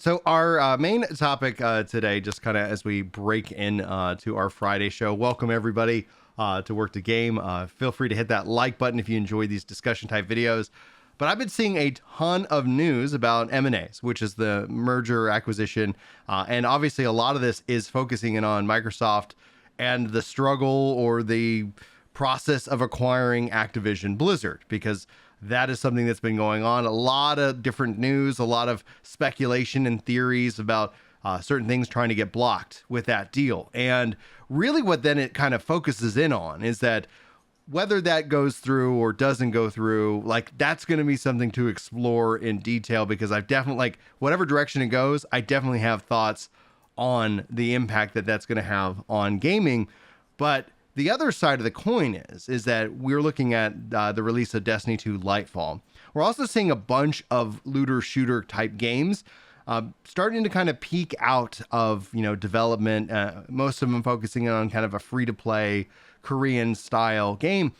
So our main topic today, just kind of as we break in to our Friday show, welcome everybody to Work2Game. Feel free to hit that like button if you enjoy these discussion type videos. But I've been seeing a ton of news about M&As, which is the merger acquisition. And obviously a lot of this is focusing in on Microsoft and the struggle or the process of acquiring Activision Blizzard, because that is something that's been going on. A lot of different news, a lot of speculation and theories about certain things trying to get blocked with that deal. And really what then it kind of focuses in on is that whether that goes through or doesn't go through, like that's going to be something to explore in detail, because I've definitely, like, whatever direction it goes, I definitely have thoughts on the impact that that's going to have on gaming. But the other side of the coin is that we're looking at the release of Destiny 2 Lightfall. We're also seeing a bunch of looter shooter type games starting to kind of peak out of, development. Most of them focusing on kind of a free to play Korean style game.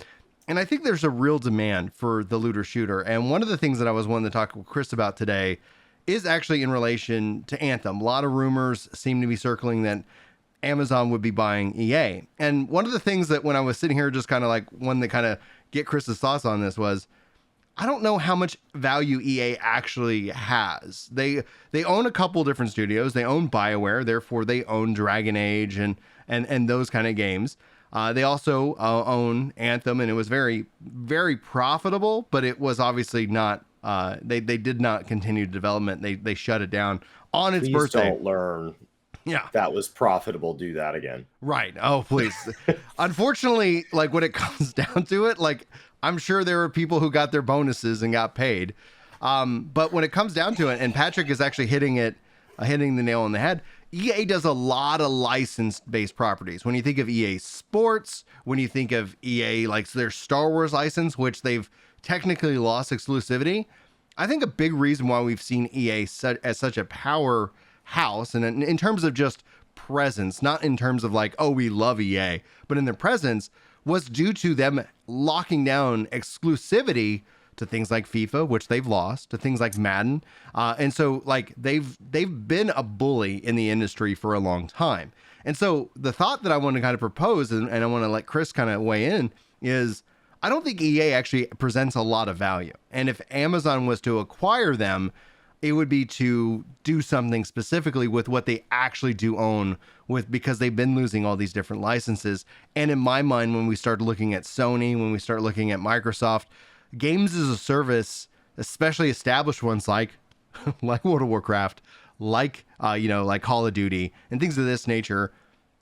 And I think there's a real demand for the looter shooter. And one of the things that I was wanting to talk with Chris about today is actually in relation to Anthem. A lot of rumors seem to be circling that Amazon would be buying EA. And one of the things that when I was sitting here, just kind of like one that kind of get Chris's thoughts on this was, I don't know how much value EA actually has. They own a couple different studios. They own BioWare, therefore they own Dragon Age and those kind of games. They also own Anthem, and it was very, very profitable, but it was obviously not. They did not continue development. They shut it down on its birthday. Don't learn. Yeah, that was profitable. Do that again. Right. Oh, please. Unfortunately, like when it comes down to it, like I'm sure there are people who got their bonuses and got paid. But when it comes down to it, and Patrick is actually hitting the nail on the head, EA does a lot of license-based properties. When you think of EA Sports, when you think of EA, like their Star Wars license, which they've technically lost exclusivity, I think a big reason why we've seen EA as such a powerhouse, and in terms of just presence, not in terms of like, oh, we love EA, but in their presence, was due to them locking down exclusivity to things like FIFA, which they've lost, to things like Madden. And so like they've been a bully in the industry for a long time. And so the thought that I want to kind of propose, and I want to let Chris kind of weigh in, is I don't think EA actually presents a lot of value. And if Amazon was to acquire them, it would be to do something specifically with what they actually do own, with, because they've been losing all these different licenses. And in my mind, when we start looking at Sony, when we start looking at Microsoft, games as a service, especially established ones like World of Warcraft, like Call of Duty and things of this nature,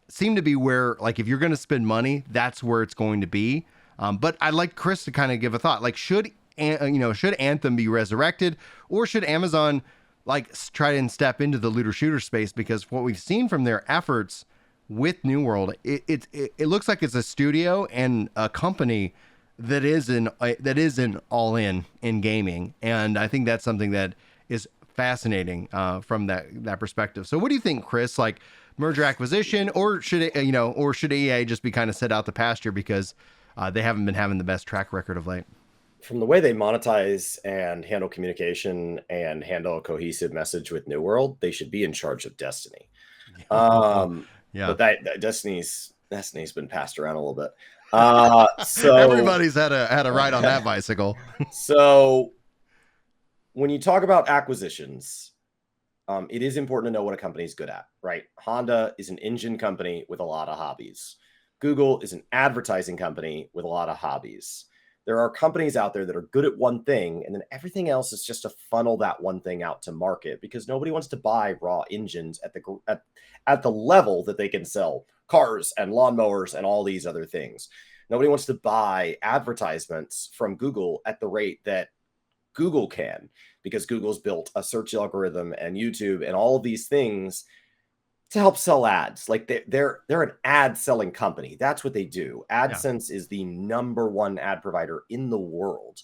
seem to be where, like, if you're going to spend money, that's where it's going to be. But I'd like Chris to kind of give a thought. Like, should Anthem be resurrected, or should Amazon try and step into the looter shooter space? Because what we've seen from their efforts with New World, it looks like it's a studio and a company that is an all in gaming, and I think that's something that is fascinating from that perspective. So what do you think, Chris? Like, merger acquisition, or should EA just be kind of set out the pasture because they haven't been having the best track record of late? From the way they monetize and handle communication and handle a cohesive message with New World, they should be in charge of Destiny. Yeah. But that Destiny's been passed around a little bit. So everybody's had a ride on that bicycle. So when you talk about acquisitions, it is important to know what a company is good at, right? Honda is an engine company with a lot of hobbies. Google is an advertising company with a lot of hobbies. There are companies out there that are good at one thing, and then everything else is just to funnel that one thing out to market, because nobody wants to buy raw engines at the level that they can sell cars and lawnmowers and all these other things. Nobody wants to buy advertisements from Google at the rate that Google can, because Google's built a search algorithm and YouTube and all of these things to help sell ads. Like they're an ad selling company. That's what they do. AdSense is the #1 ad provider in the world.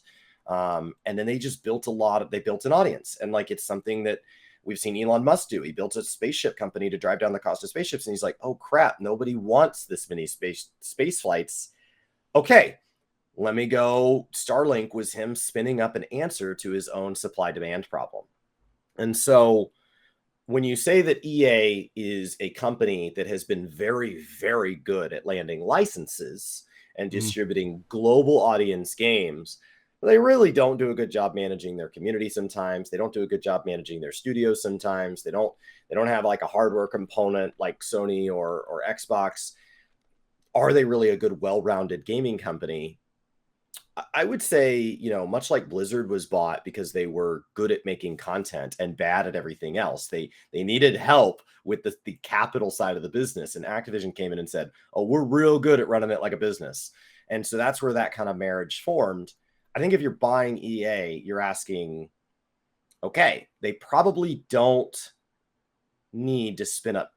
And then they just built they built an audience. And like, it's something that we've seen Elon Musk do. He built a spaceship company to drive down the cost of spaceships. And he's like, oh crap, nobody wants this many space flights. Okay, let me go. Starlink was him spinning up an answer to his own supply demand problem. And so when you say that EA is a company that has been very, very good at landing licenses and distributing global audience games, they really don't do a good job managing their community sometimes. They don't do a good job managing their studios sometimes. They don't have like a hardware component like Sony or Xbox. Are they really a good, well-rounded gaming company? I would say, you know, much like Blizzard was bought because they were good at making content and bad at everything else. They needed help with the capital side of the business, and Activision came in and said, "Oh, we're real good at running it like a business." And so that's where that kind of marriage formed. I think if you're buying EA, you're asking, okay, they probably don't need to spin up.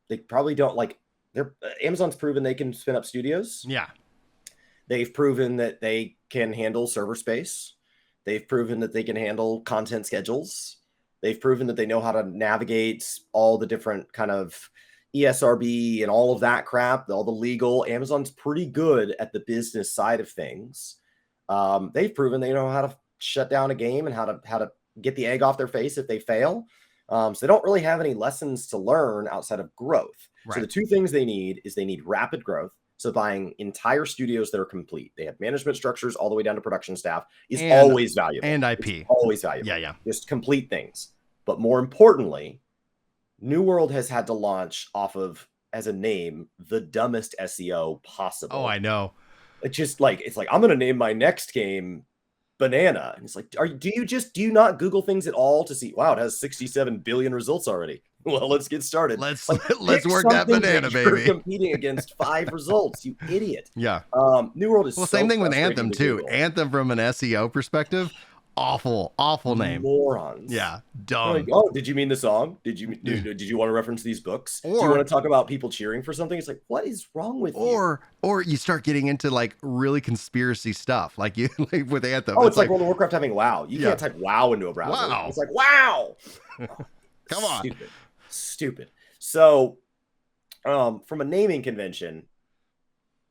They probably don't like. They're Amazon's proven they can spin up studios. Yeah. They've proven that they can handle server space. They've proven that they can handle content schedules. They've proven that they know how to navigate all the different kind of ESRB and all of that crap, all the legal. Amazon's pretty good at the business side of things. They've proven they know how to shut down a game and how to get the egg off their face if they fail. So they don't really have any lessons to learn outside of growth. Right. So the two things they need is they need rapid growth. So buying entire studios that are complete, they have management structures all the way down to production staff is always valuable. And IP. It's always valuable. Yeah. Just complete things. But more importantly, New World has had to launch off of, as a name, the dumbest SEO possible. Oh, I know. It's like, I'm going to name my next game Banana. And it's like, do you not Google things at all to see, wow, it has 67 billion results already. Well, let's get started. Let's pick work that banana, that you're baby. competing against 5 results, you idiot. Yeah. New World is same thing with Anthem too. Google. Anthem from an SEO perspective, awful name. Morons. Yeah, dumb. Like, oh, did you mean the song? Did you want to reference these books? Do you want to talk about people cheering for something? It's like, what is wrong with you? Or you start getting into like really conspiracy stuff, like you like with Anthem. Oh, it's like World of Warcraft having WoW. You can't type WoW into a browser. Wow. It's like wow. Come on. Stupid. So, from a naming convention,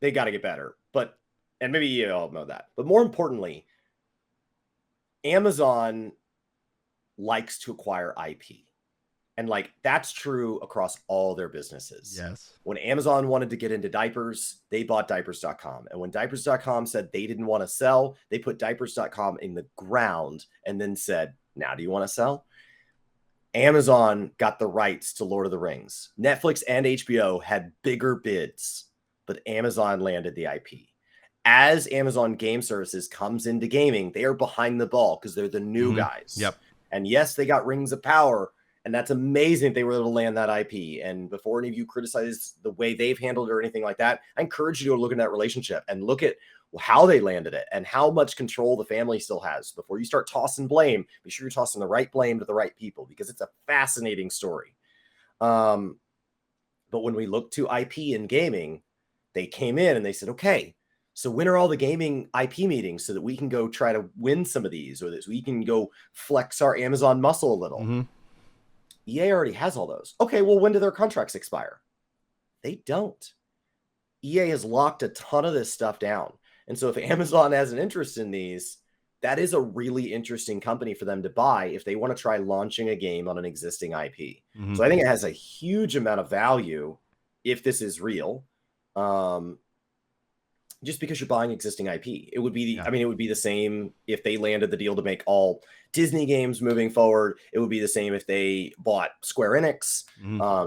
they got to get better. And maybe you all know that. But more importantly, Amazon likes to acquire IP. And like that's true across all their businesses. Yes. When Amazon wanted to get into diapers, they bought diapers.com. And when diapers.com said they didn't want to sell, they put diapers.com in the ground and then said, now do you want to sell? Amazon got the rights to Lord of the Rings. Netflix and HBO had bigger bids, but Amazon landed the IP. As Amazon Game Services comes into gaming, they are behind the ball because they're the new guys. Yep. And yes, they got Rings of Power, and that's amazing they were able to land that IP. And before any of you criticize the way they've handled it or anything like that, I encourage you to look at that relationship and look at how they landed it and how much control the family still has. Before you start tossing blame, be sure you're tossing the right blame to the right people because it's a fascinating story. But when we look to IP in gaming, they came in and they said, okay, so when are all the gaming IP meetings so that we can go try to win some of these or that we can go flex our Amazon muscle a little? EA already has all those. Okay, well, when do their contracts expire? They don't. EA has locked a ton of this stuff down. And so if Amazon has an interest in these, that is a really interesting company for them to buy if they want to try launching a game on an existing IP. So I think it has a huge amount of value if this is real. Just because you're buying existing IP, it would be it would be the same if they landed the deal to make all Disney games moving forward. It would be the same if they bought Square Enix.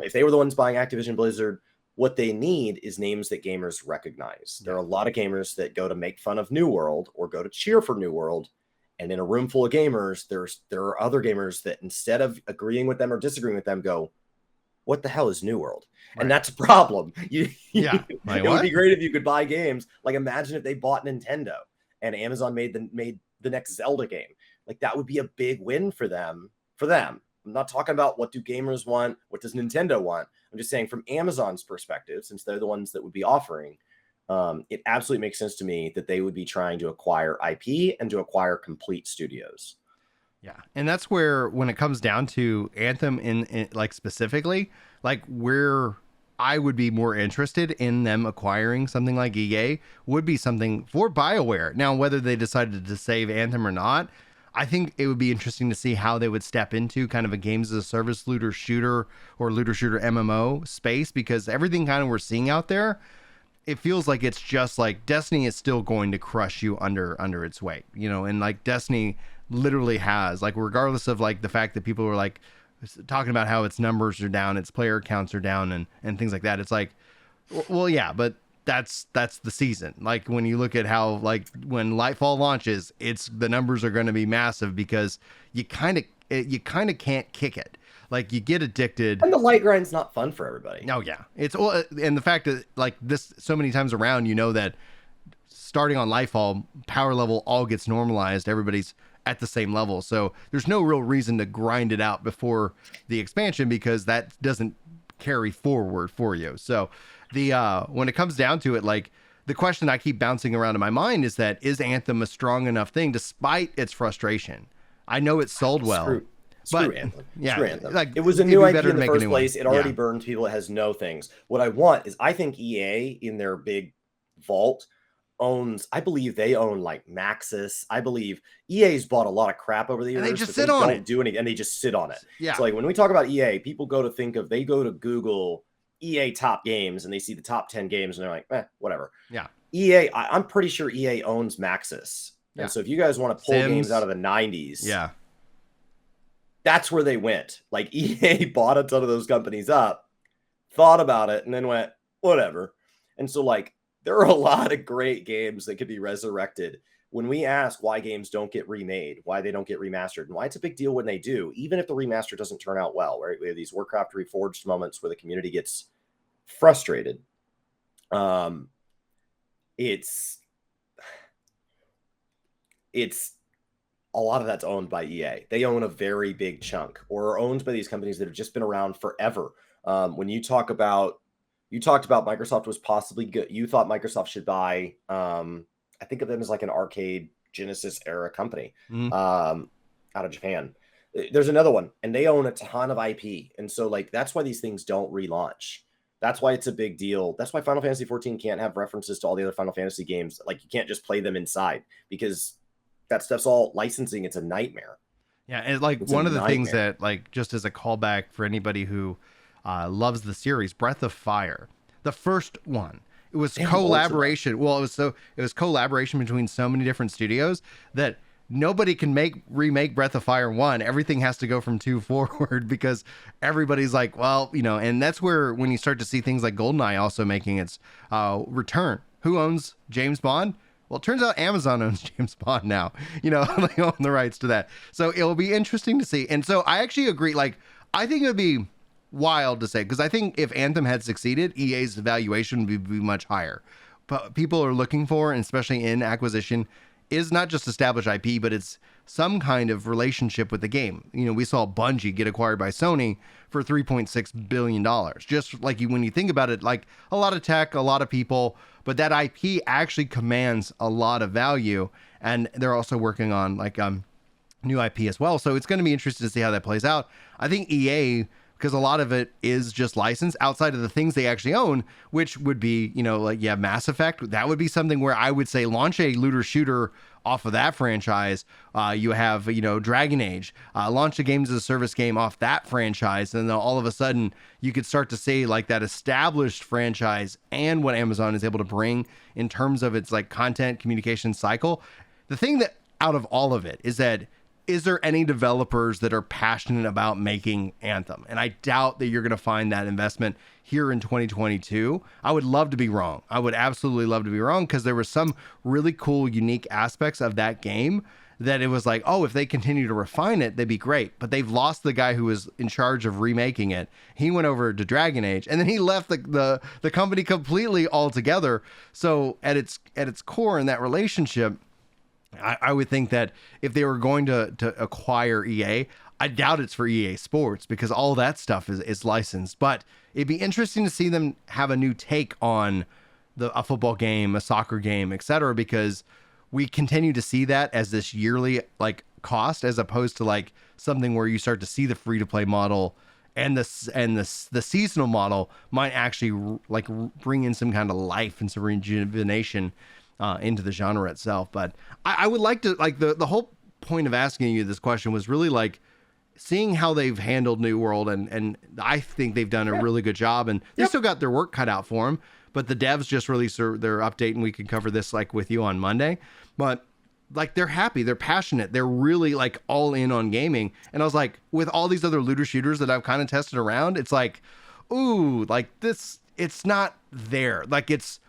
If they were the ones buying Activision Blizzard. What they need is names that gamers recognize. There are a lot of gamers that go to make fun of New World or go to cheer for New World. And in a room full of gamers, there are other gamers that instead of agreeing with them or disagreeing with them go, what the hell is New World? Right. And that's a problem. It would be great if you could buy games. Like imagine if they bought Nintendo and Amazon made the next Zelda game. Like that would be a big win for them. I'm not talking about what do gamers want, what does Nintendo want. I'm just saying from Amazon's perspective, since they're the ones that would be offering, it absolutely makes sense to me that they would be trying to acquire IP and to acquire complete studios. Yeah. And that's where, when it comes down to Anthem in like specifically, like where I would be more interested in them acquiring something like EA would be something for BioWare. Now, whether they decided to save Anthem or not, I think it would be interesting to see how they would step into kind of a games as a service looter shooter or looter shooter MMO space, because everything kind of we're seeing out there, it feels like it's just like Destiny is still going to crush you under its weight, you know, and like Destiny literally has, like, regardless of like the fact that people are like talking about how its numbers are down, its player counts are down, and things like that. It's like, well, yeah, but that's the season. Like when you look at how, like, when Lightfall launches, it's the numbers are going to be massive because you kind of can't kick it. Like you get addicted. And the light grind's not fun for everybody. Oh yeah, it's, well, and the fact that like this so many times around, you know that starting on Lightfall, power level all gets normalized. Everybody's at the same level, so there's no real reason to grind it out before the expansion because that doesn't carry forward for you. So the when it comes down to it, like the question I keep bouncing around in my mind is that is Anthem a strong enough thing despite its frustration? I know it sold well. Screw Anthem. Yeah, Screw Anthem. like, it was a new IP better in to the make a first new one. place. It already Yeah. burned people. It has no things. What I want is, I think EA in their big vault owns, I believe they own like Maxis. I believe EA's bought a lot of crap over the years. And they just but sit on don't it. do anything, and they just sit on it. Yeah. So like when we talk about EA, people go to Google EA top games and they see the top 10 games and they're like, whatever. Yeah. EA, I'm pretty sure EA owns Maxis. Yeah. And so if you guys want to pull Sims. games out of the 90s, Yeah. that's where they went. Like EA bought a ton of those companies up, thought about it, and then went, whatever. And so like there are a lot of great games that could be resurrected. When we ask why games don't get remade, why they don't get remastered, and why it's a big deal when they do, even if the remaster doesn't turn out well, right? We have these Warcraft Reforged moments where the community gets frustrated. It's a lot of that's owned by EA. They own a very big chunk, or are owned by these companies that have just been around forever. When you talked about Microsoft was possibly good. You thought Microsoft should buy, I think of them as like an arcade Genesis era company, out of Japan. There's another one, and they own a ton of IP. And so like, that's why these things don't relaunch. That's why it's a big deal. That's why Final Fantasy 14 can't have references to all the other Final Fantasy games. Like you can't just play them inside because that stuff's all licensing. It's a nightmare. Yeah, and like It's one a of the things nightmare. that, like, just as a callback for anybody who loves the series, Breath of Fire, the first one, it was They have loads of collaboration. Well, it was collaboration between so many different studios that nobody can remake Breath of Fire 1. Everything has to go from 2 forward because everybody's like, well, you know, and that's where when you start to see things like GoldenEye also making its return. Who owns James Bond? Well, it turns out Amazon owns James Bond now. You know, they own the rights to that. So it'll be interesting to see. And so I actually agree. Like, I think it would be wild to say, because I think if Anthem had succeeded, EA's valuation would be much higher. But people are looking for, and especially in acquisition, is not just established IP, but it's some kind of relationship with the game. You know, we saw Bungie get acquired by Sony for $3.6 billion. Just like when you think about it, like a lot of tech, a lot of people, but that IP actually commands a lot of value. And they're also working on like new IP as well. So it's going to be interesting to see how that plays out. I think EA, because a lot of it is just licensed outside of the things they actually own, which would be, you know, like, yeah, Mass Effect. That would be something where I would say launch a looter shooter off of that franchise. You have, you know, Dragon Age, launch a games as a service game off that franchise. And then all of a sudden you could start to see like that established franchise and what Amazon is able to bring in terms of its like content communication cycle. The thing that out of all of it is that, is there any developers that are passionate about making Anthem? And I doubt that you're going to find that investment here in 2022. I would love to be wrong. I would absolutely love to be wrong, because there were some really cool, unique aspects of that game that it was like, oh, if they continue to refine it, they'd be great. But they've lost the guy who was in charge of remaking it. He went over to Dragon Age, and then he left the company completely altogether. So at its core in that relationship, I would think that if they were going to acquire EA, I doubt it's for EA Sports, because all that stuff is licensed. But it'd be interesting to see them have a new take on a football game, a soccer game, etc., because we continue to see that as this yearly like cost, as opposed to like something where you start to see the free to play model and the seasonal model might actually like bring in some kind of life and some rejuvenation into the genre itself. But I would like to, like, the whole point of asking you this question was really like seeing how they've handled New World, and I think they've done a really good job, and they still got their work cut out for them. But the devs just released their update, and we can cover this like with you on Monday. But like they're happy, they're passionate, they're really like all in on gaming. And I was like, with all these other looter shooters that I've kind of tested around, it's like, ooh, like this, it's not there. Like it's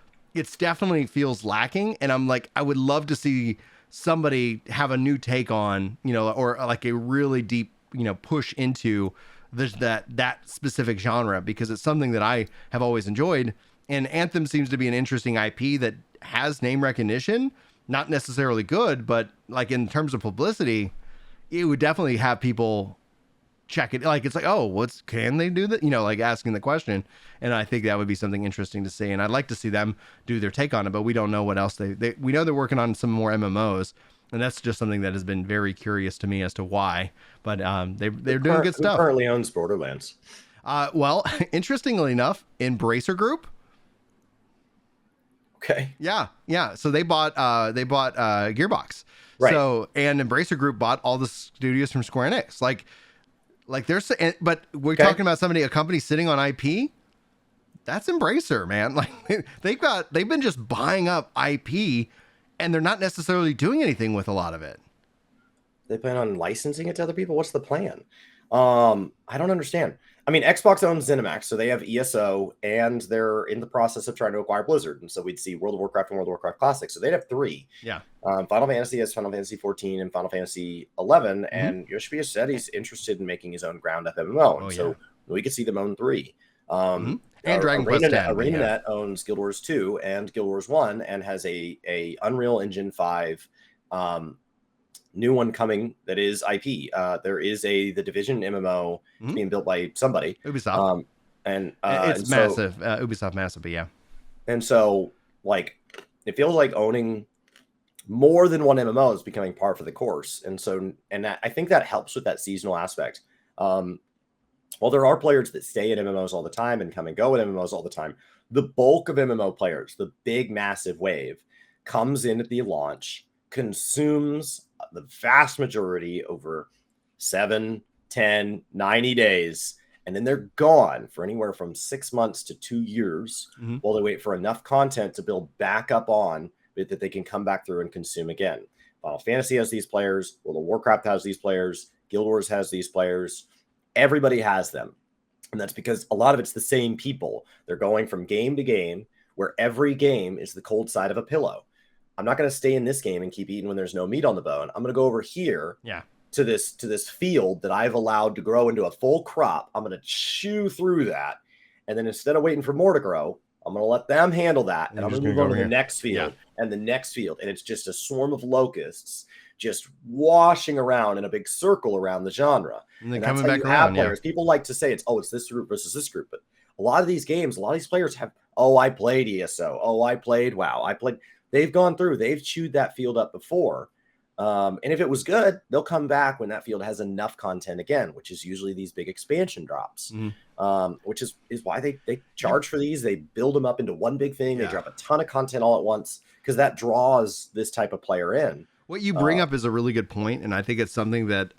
definitely feels lacking. And I'm like, I would love to see somebody have a new take on, or like a really deep, push into that specific genre, because it's something that I have always enjoyed. And Anthem seems to be an interesting IP that has name recognition, not necessarily good, but like in terms of publicity, it would definitely have people check it. Like, it's like, oh, can they do that? Like asking the question. And I think that would be something interesting to see. And I'd like to see them do their take on it, but we don't know what else we know they're working on some more MMOs. And that's just something that has been very curious to me as to why. But they're doing good stuff. Who currently owns Borderlands? Well, interestingly enough, Embracer Group. Okay. Yeah. So they bought Gearbox. Right. So, and Embracer Group bought all the studios from Square Enix. Like there's, but we're talking about a company sitting on IP. That's Embracer, man. Like they've been just buying up IP, and they're not necessarily doing anything with a lot of it. They plan on licensing it to other people? What's the plan? I don't understand. I mean, Xbox owns ZeniMax, so they have ESO, and they're in the process of trying to acquire Blizzard. And so we'd see World of Warcraft and World of Warcraft Classic. So they'd have 3. Yeah. Final Fantasy has Final Fantasy 14 and Final Fantasy 11, and Yoshibia said he's interested in making his own ground-up MMO. And so we could see them own 3. And Dragon Quest 10. ArenaNet owns Guild Wars 2 and Guild Wars 1, and has a Unreal Engine 5 new one coming that is IP. There is the Division MMO being built by somebody. Ubisoft. And it's massive. Ubisoft massive, but yeah. And so like it feels like owning more than one MMO is becoming par for the course. And so I think that helps with that seasonal aspect. While there are players that stay at MMOs all the time and come and go at MMOs all the time, the bulk of MMO players, the big massive wave, comes in at the launch, consumes the vast majority over 7, 10, 90 days, and then they're gone for anywhere from 6 months to 2 years while they wait for enough content to build back up on that they can come back through and consume again. Final Fantasy has these players, World of Warcraft has these players, Guild Wars has these players. Everybody has them. And that's because a lot of it's the same people. They're going from game to game, where every game is the cold side of a pillow. I'm not going to stay in this game and keep eating when there's no meat on the bone. I'm going to go over here to this field that I've allowed to grow into a full crop. I'm going to chew through that. And then instead of waiting for more to grow, I'm going to let them handle that. And I'm going to move on to the next field and the next field. And it's just a swarm of locusts just washing around in a big circle around the genre. And then coming back around. Players. People like to say it's this group versus this group. But a lot of these games, a lot of these players have, I played ESO. I played WoW. They've gone through, they've chewed that field up before. And if it was good, they'll come back when that field has enough content again, which is usually these big expansion drops, which is why they charge for these. They build them up into one big thing. They drop a ton of content all at once because that draws this type of player in. What you bring up is a really good point, and I think it's something that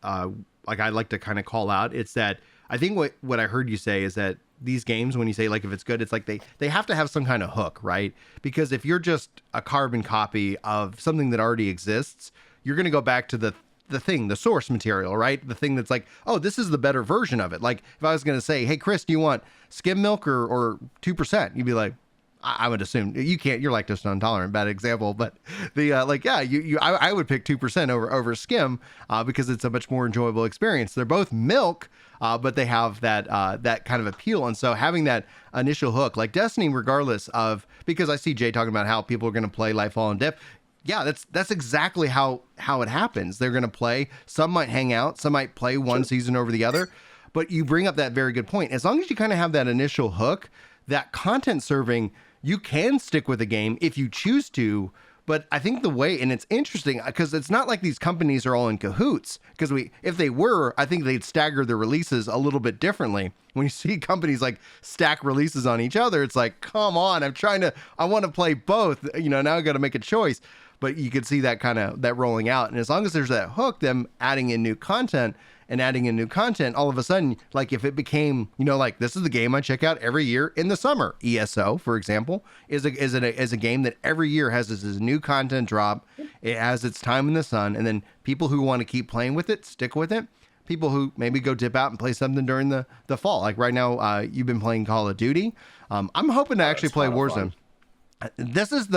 like I like to kind of call out. It's that I think what I heard you say is that these games, when you say like if it's good, it's like they have to have some kind of hook, right? Because if you're just a carbon copy of something that already exists, you're going to go back to the source material, right? The thing that's like, oh, this is the better version of it. Like if I was going to say, hey, Chris, do you want skim milk or 2%? You'd be like, I would assume you can't. You're lactose intolerant. Bad example, but I would pick 2% over skim because it's a much more enjoyable experience. They're both milk, but they have that kind of appeal. And so having that initial hook, like Destiny, regardless of, because I see Jay talking about how people are going to play Lightfall and Dip. Yeah, that's exactly how it happens. They're going to play. Some might hang out. Some might play one season over the other. But you bring up that very good point. As long as you kind of have that initial hook, that content serving, you can stick with the game if you choose to. But I think and it's interesting because it's not like these companies are all in cahoots, because if they were, I think they'd stagger the releases a little bit differently. When you see companies like stack releases on each other, it's like, come on, I want to play both, now I got to make a choice. but you could see that rolling out. And as long as there's that hook, them adding in new content and adding in new content, all of a sudden, like if it became, like this is the game I check out every year in the summer. ESO, for example, is a game that every year has this new content drop. It has its time in the sun, and then people who want to keep playing with it stick with it. People who maybe go dip out and play something during the fall. Like right now, you've been playing Call of Duty. I'm hoping to actually play Warzone. This is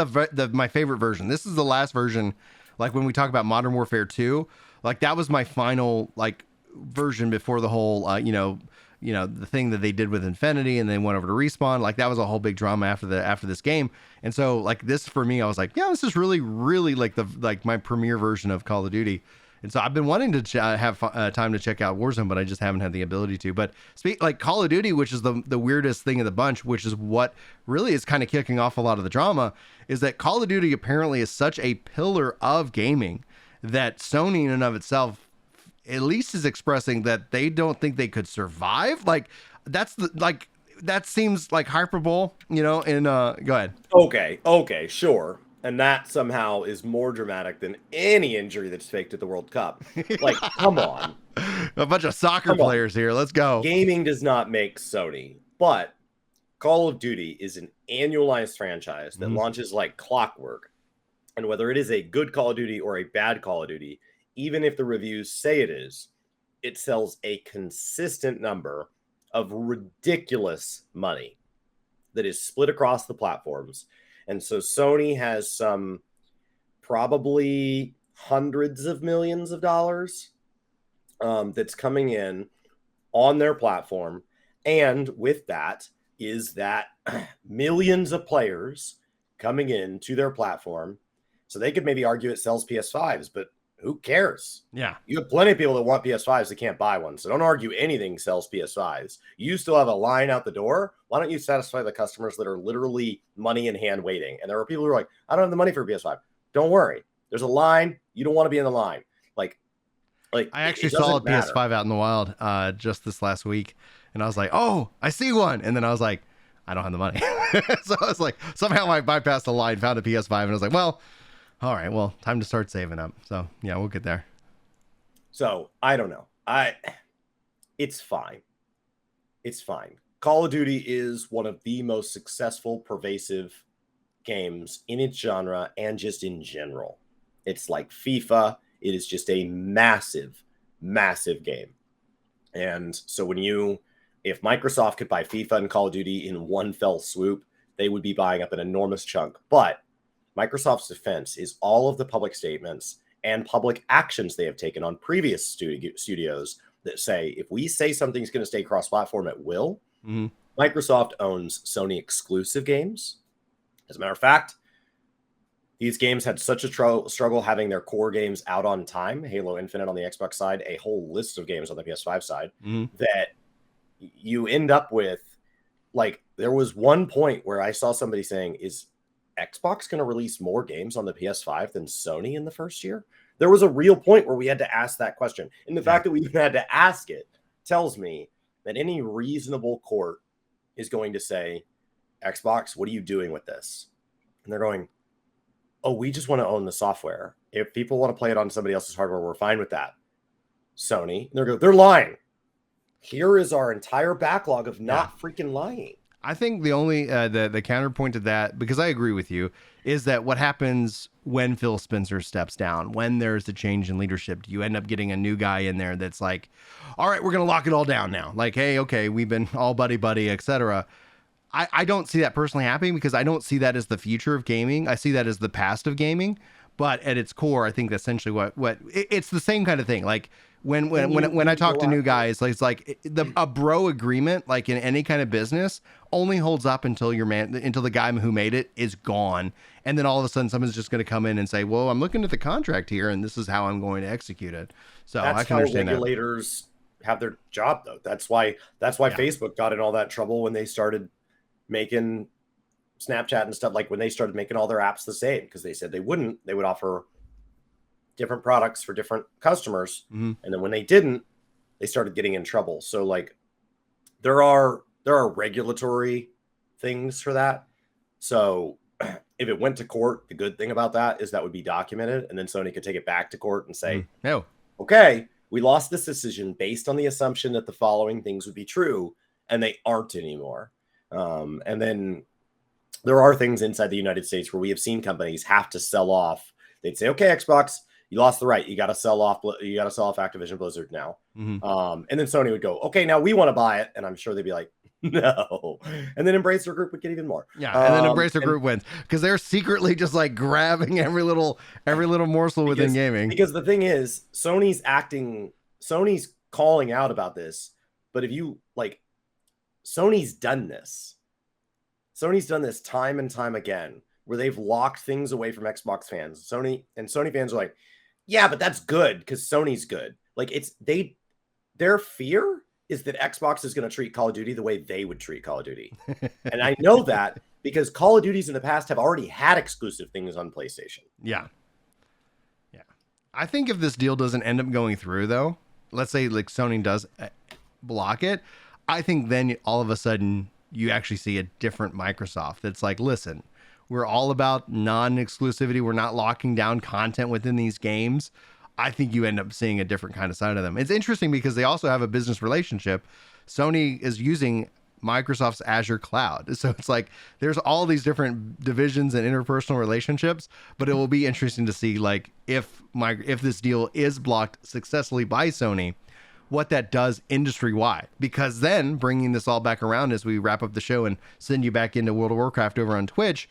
my favorite version. This is the last version. Like when we talk about Modern Warfare 2, like that was my final version before the whole the thing that they did with Infinity and then went over to Respawn. Like that was a whole big drama after this game. And so like this for me, I was like, yeah, this is really like my premier version of Call of Duty. And so I've been wanting to have time to check out Warzone, but I just haven't had the ability to. But like Call of Duty, which is the weirdest thing of the bunch, which is what really is kind of kicking off a lot of the drama, is that Call of Duty apparently is such a pillar of gaming that Sony in and of itself at least is expressing that they don't think they could survive. Like that seems like hyperbole, go ahead. Okay, sure. And that somehow is more dramatic than any injury that's faked at the World Cup. Like, come on. A bunch of soccer players here. Let's go. Gaming does not make Sony, but Call of Duty is an annualized franchise that launches like clockwork. And whether it is a good Call of Duty or a bad Call of Duty, even if the reviews say it is, it sells a consistent number of ridiculous money that is split across the platforms. And so Sony has some probably hundreds of millions of dollars that's coming in on their platform. And with that is that millions of players coming in to their platform. So they could maybe argue it sells PS5s, but who cares? Yeah. You have plenty of people that want PS5s that can't buy one. So don't argue anything sells PS5s. You still have a line out the door. Why don't you satisfy the customers that are literally money in hand waiting? And there are people who are like, I don't have the money for a PS5. Don't worry. There's a line. You don't want to be in the line. Like I actually saw a PS5 out in the wild just this last week. And I was like, oh, I see one. And then I was like, I don't have the money. So I was like, somehow I bypassed the line, found a PS5, and I was like, well, all right, well, time to start saving up. So yeah, we'll get there. So I don't know. It's fine. It's fine. Call of Duty is one of the most successful, pervasive games in its genre and just in general. It's like FIFA. It is just a massive, massive game. And so if Microsoft could buy FIFA and Call of Duty in one fell swoop, they would be buying up an enormous chunk. But Microsoft's defense is all of the public statements and public actions they have taken on previous studios that say, if we say something's going to stay cross-platform, it will. Microsoft owns Sony exclusive games. As a matter of fact, these games had such a struggle having their core games out on time, Halo Infinite on the Xbox side, a whole list of games on the PS5 side, that you end up with, like, there was one point where I saw somebody saying, is Xbox going to release more games on the PS5 than Sony in the first year? There was a real point where we had to ask that question. And the fact that we even had to ask it tells me that any reasonable court is going to say, Xbox, what are you doing with this? And they're going, oh, we just want to own the software. If people want to play it on somebody else's hardware, we're fine with that. Sony, they're lying. Here is our entire backlog of not freaking lying. I think the only the counterpoint to that, because I agree with you, is that what happens when Phil Spencer steps down, when there's a change in leadership, you end up getting a new guy in there that's like, all right, we're going to lock it all down now. Like, hey, okay, we've been all buddy, etc. I don't see that personally happening, because I don't see that as the future of gaming. I see that as the past of gaming. But at its core, I think essentially what it's the same kind of thing. Like when I talk to new guys, it's like a bro agreement, like in any kind of business, only holds up until until the guy who made it is gone, and then all of a sudden someone's just going to come in and say, "Well, I'm looking at the contract here, and this is how I'm going to execute it." So I can understand regulators have their job, though. That's why Facebook got in all that trouble when they started making Snapchat and stuff, like when they started making all their apps the same, because they said they would offer different products for different customers. And then when they didn't, they started getting in trouble. So like there are regulatory things for that. So if it went to court, the good thing about that is that would be documented, and then Sony could take it back to court and say, no, okay, we lost this decision based on the assumption that the following things would be true, and they aren't anymore. And then there are things inside the United States where we have seen companies have to sell off. They'd say, okay, Xbox, you lost the right. You got to sell off. You got to sell off Activision Blizzard now. And then Sony would go, okay, now we want to buy it. And I'm sure they'd be like, no. And then Embracer Group would get even more. Yeah. And then Embracer Group wins because they're secretly just like grabbing every little morsel within gaming. Because the thing is, Sony's calling out about this. But if you like, Sony's done this. Sony's done this time and time again, where they've locked things away from Xbox fans. Sony fans are like, yeah, but that's good because Sony's good. Like their fear is that Xbox is going to treat Call of Duty the way they would treat Call of Duty. And I know that because Call of Duties in the past have already had exclusive things on PlayStation. Yeah. Yeah. I think if this deal doesn't end up going through though, let's say like Sony does block it, I think then all of a sudden you actually see a different Microsoft that's like, listen, we're all about non-exclusivity. We're not locking down content within these games. I think you end up seeing a different kind of side of them. It's interesting because they also have a business relationship. Sony is using Microsoft's Azure cloud. So it's like there's all these different divisions and interpersonal relationships, but it will be interesting to see like if this deal is blocked successfully by Sony, what that does industry-wide, because then bringing this all back around as we wrap up the show and send you back into World of Warcraft over on Twitch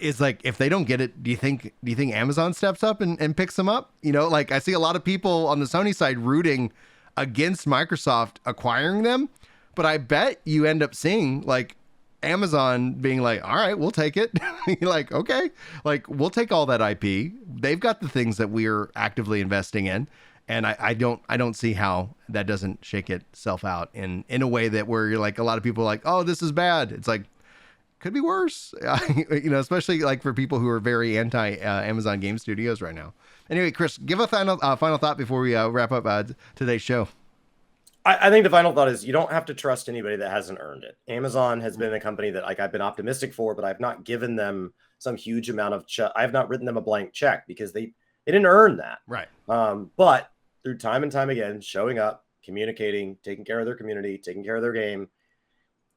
is like, if they don't get it, do you think Amazon steps up and picks them up? You know, like I see a lot of people on the Sony side rooting against Microsoft acquiring them, but I bet you end up seeing like Amazon being like, all right, we'll take it. You're like, okay, like we'll take all that IP. They've got the things that we're actively investing in. And I don't see how that doesn't shake itself out in a way that where you're like, a lot of people are like, oh, this is bad. It's like, could be worse, you know, especially like for people who are very anti Amazon Game Studios right now. Anyway, Chris, give a final thought before we wrap up today's show. I think the final thought is you don't have to trust anybody that hasn't earned it. Amazon has been a company that like I've been optimistic for, but I've not given them some huge amount of I have not written them a blank check because they didn't earn that. Right. But through time and time again, showing up, communicating, taking care of their community, taking care of their game,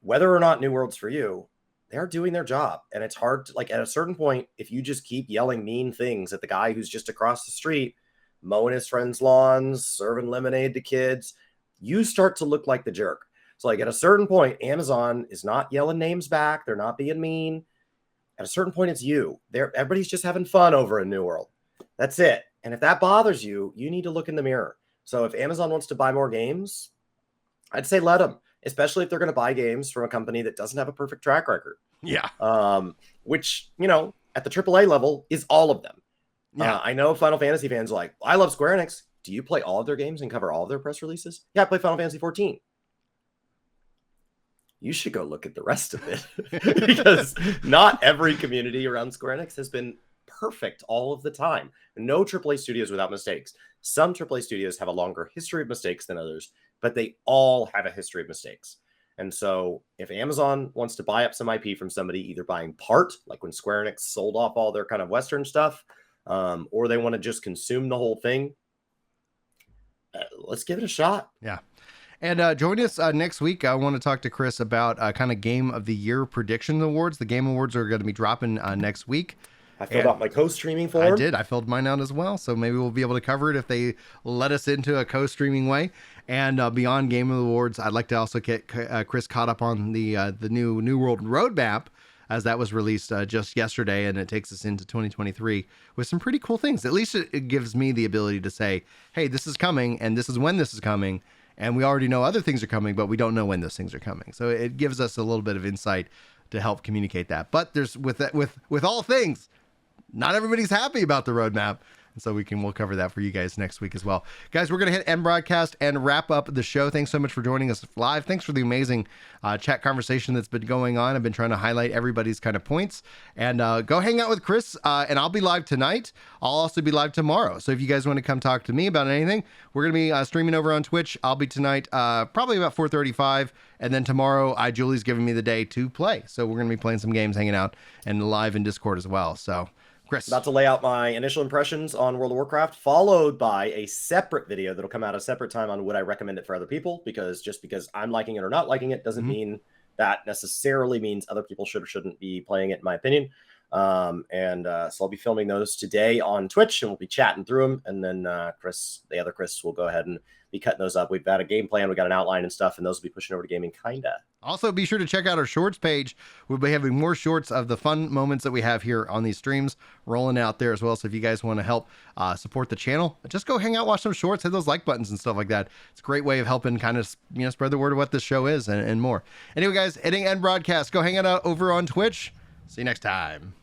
whether or not New World's for you, they're doing their job. And it's hard to, like, at a certain point, if you just keep yelling mean things at the guy who's just across the street, mowing his friends' lawns, serving lemonade to kids, you start to look like the jerk. So like at a certain point, Amazon is not yelling names back. They're not being mean. At a certain point, it's you. Everybody's just having fun over in New World. That's it. And if that bothers you, you need to look in the mirror. So if Amazon wants to buy more games, I'd say let them, especially if they're going to buy games from a company that doesn't have a perfect track record. Yeah. Which, you know, at the AAA level is all of them. Yeah. I know Final Fantasy fans are like, I love Square Enix. Do you play all of their games and cover all of their press releases? Yeah, I play Final Fantasy 14. You should go look at the rest of it because not every community around Square Enix has been perfect all of the time. No AAA studios without mistakes. Some AAA studios have a longer history of mistakes than others, but they all have a history of mistakes. And so if Amazon wants to buy up some IP from somebody, either buying part, like when Square Enix sold off all their kind of Western stuff, or they want to just consume the whole thing, let's give it a shot. Yeah. And join us next week. I want to talk to Chris about kind of Game of the Year prediction awards. The Game Awards are going to be dropping next week. I filled out my co-streaming form. I did. I filled mine out as well. So maybe we'll be able to cover it if they let us into a co-streaming way. And beyond Game of the Awards, I'd like to also get Chris caught up on the New World roadmap, as that was released just yesterday, and it takes us into 2023 with some pretty cool things. At least it gives me the ability to say, hey, this is coming, and this is when this is coming. And we already know other things are coming, but we don't know when those things are coming. So it gives us a little bit of insight to help communicate that. But there's with all things, not everybody's happy about the roadmap. And so we'll cover that for you guys next week as well. Guys, we're going to hit end broadcast and wrap up the show. Thanks so much for joining us live. Thanks for the amazing chat conversation that's been going on. I've been trying to highlight everybody's kind of points. And go hang out with Chris, and I'll be live tonight. I'll also be live tomorrow. So if you guys want to come talk to me about anything, we're going to be streaming over on Twitch. I'll be tonight probably about 4:35. And then tomorrow, Julie's giving me the day to play. So we're going to be playing some games, hanging out, and live in Discord as well. So, Chris. About to lay out my initial impressions on World of Warcraft, followed by a separate video that'll come out at a separate time on would I recommend it for other people, because just because I'm liking it or not liking it doesn't mean that necessarily means other people should or shouldn't be playing it, in my opinion. So I'll be filming those today on Twitch, and we'll be chatting through them. And then Chris, the other Chris, will go ahead and be cutting those up. We've got a game plan, we've got an outline and stuff, and those will be pushing over to Gaming Kinda. Also, be sure to check out our shorts page. We'll be having more shorts of the fun moments that we have here on these streams rolling out there as well. So if you guys want to help support the channel, just go hang out, watch some shorts, hit those like buttons and stuff like that. It's a great way of helping kind of spread the word of what this show is and more. Anyway, guys, hitting end broadcast. Go hang out over on Twitch. See you next time.